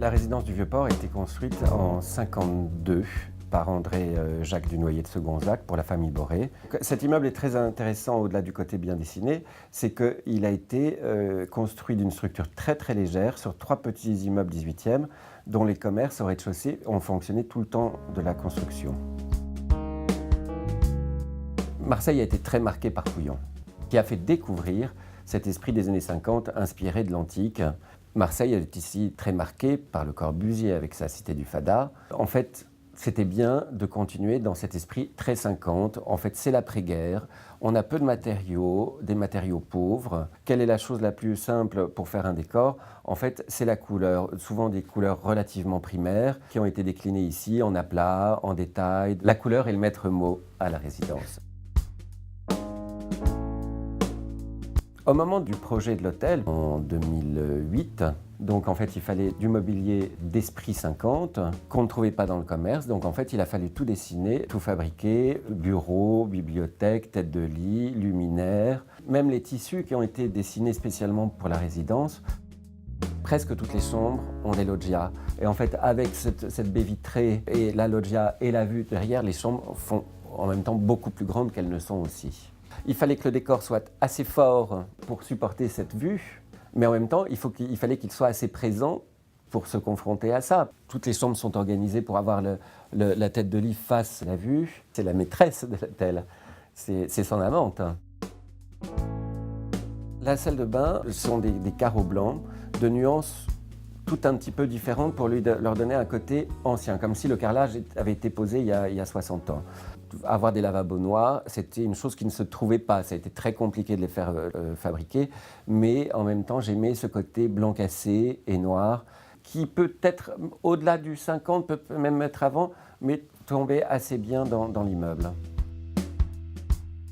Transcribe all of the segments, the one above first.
La résidence du Vieux-Port a été construite en 1952 par André Jacques Dunoyer de Segonzac pour la famille Boré. Cet immeuble est très intéressant au-delà du côté bien dessiné, c'est qu'il a été construit d'une structure très très légère sur 3 petits immeubles 18e dont les commerces au rez-de-chaussée ont fonctionné tout le temps de la construction. Marseille a été très marquée par Pouillon, qui a fait découvrir cet esprit des années 50 inspiré de l'antique. Marseille est ici très marquée par Le Corbusier avec sa Cité du Fada. En fait, c'était bien de continuer dans cet esprit très 50. En fait, c'est l'après-guerre. On a peu de matériaux, des matériaux pauvres. Quelle est la chose la plus simple pour faire un décor? En fait, c'est la couleur. Souvent des couleurs relativement primaires qui ont été déclinées ici en aplat, en détail. La couleur est le maître mot à la résidence. Au moment du projet de l'hôtel, en 2008, donc en fait il fallait du mobilier d'esprit 50 qu'on ne trouvait pas dans le commerce. Donc en fait il a fallu tout dessiner, tout fabriquer, bureau, bibliothèque, tête de lit, luminaire, même les tissus qui ont été dessinés spécialement pour la résidence. Presque toutes les chambres ont des loggias. Et en fait avec cette baie vitrée et la loggia et la vue derrière, les chambres font en même temps beaucoup plus grandes qu'elles ne sont aussi. Il fallait que le décor soit assez fort pour supporter cette vue, mais en même temps, il fallait qu'il soit assez présent pour se confronter à ça. Toutes les chambres sont organisées pour avoir la tête de lit face à la vue. C'est la maîtresse de l'hôtel, c'est son amante. La salle de bain sont des carreaux blancs de nuances tout un petit peu différentes pour leur donner un côté ancien, comme si le carrelage avait été posé il y a 60 ans. Avoir des lavabos noirs, c'était une chose qui ne se trouvait pas. Ça a été très compliqué de les faire fabriquer, mais en même temps, j'aimais ce côté blanc cassé et noir, qui peut-être, au-delà du 50, peut même être avant, mais tombait assez bien dans l'immeuble.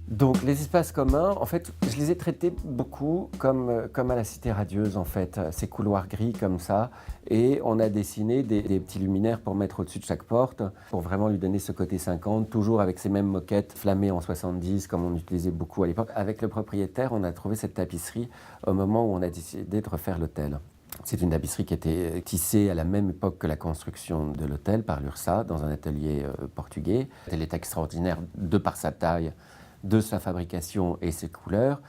Donc les espaces communs, en fait, je les ai traités beaucoup comme à la Cité Radieuse, en fait, ces couloirs gris comme ça, et on a dessiné des petits luminaires pour mettre au-dessus de chaque porte, pour vraiment lui donner ce côté 50, toujours avec ces mêmes moquettes flammées en 70, comme on utilisait beaucoup à l'époque. Avec le propriétaire, on a trouvé cette tapisserie au moment où on a décidé de refaire l'hôtel. C'est une tapisserie qui était tissée à la même époque que la construction de l'hôtel par l'URSSA, dans un atelier portugais. Elle est extraordinaire de par sa taille, de sa fabrication et ses couleurs.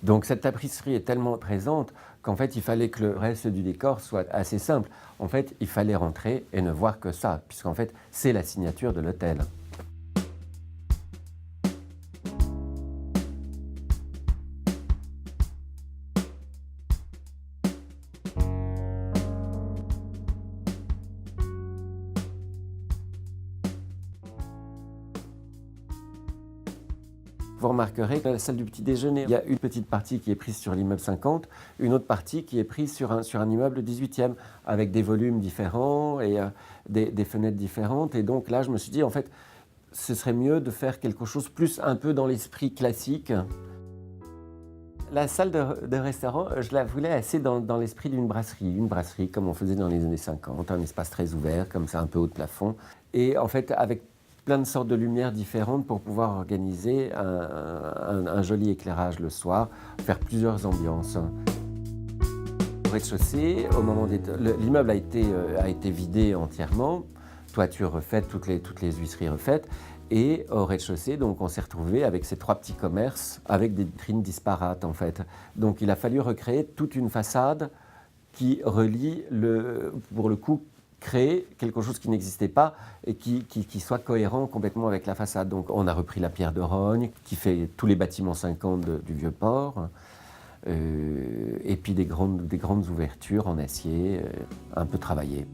Donc cette tapisserie est tellement présente qu'en fait il fallait que le reste du décor soit assez simple. En fait il fallait rentrer et ne voir que ça, puisqu'en fait c'est la signature de l'hôtel. Vous remarquerez que dans la salle du petit déjeuner, il y a une petite partie qui est prise sur l'immeuble 50, une autre partie qui est prise sur un immeuble 18e, avec des volumes différents et des fenêtres différentes. Et donc là, je me suis dit, en fait, ce serait mieux de faire quelque chose plus un peu dans l'esprit classique. La salle de restaurant, je la voulais assez dans l'esprit d'une brasserie. Une brasserie comme on faisait dans les années 50, un espace très ouvert, comme ça, un peu haut de plafond. Et en fait, avec plein de sortes de lumières différentes pour pouvoir organiser un joli éclairage le soir, faire plusieurs ambiances. Au rez-de-chaussée, au moment l'immeuble a été vidé entièrement, toiture refaite, toutes les huisseries refaites, et au rez-de-chaussée, donc on s'est retrouvé avec ces 3 petits commerces avec des vitrines disparates en fait. Donc il a fallu recréer toute une façade qui relie pour le coup, créer quelque chose qui n'existait pas et qui soit cohérent complètement avec la façade. Donc on a repris la pierre de rogne qui fait tous les bâtiments 50 du Vieux-Port, et puis des grandes ouvertures en acier, un peu travaillées.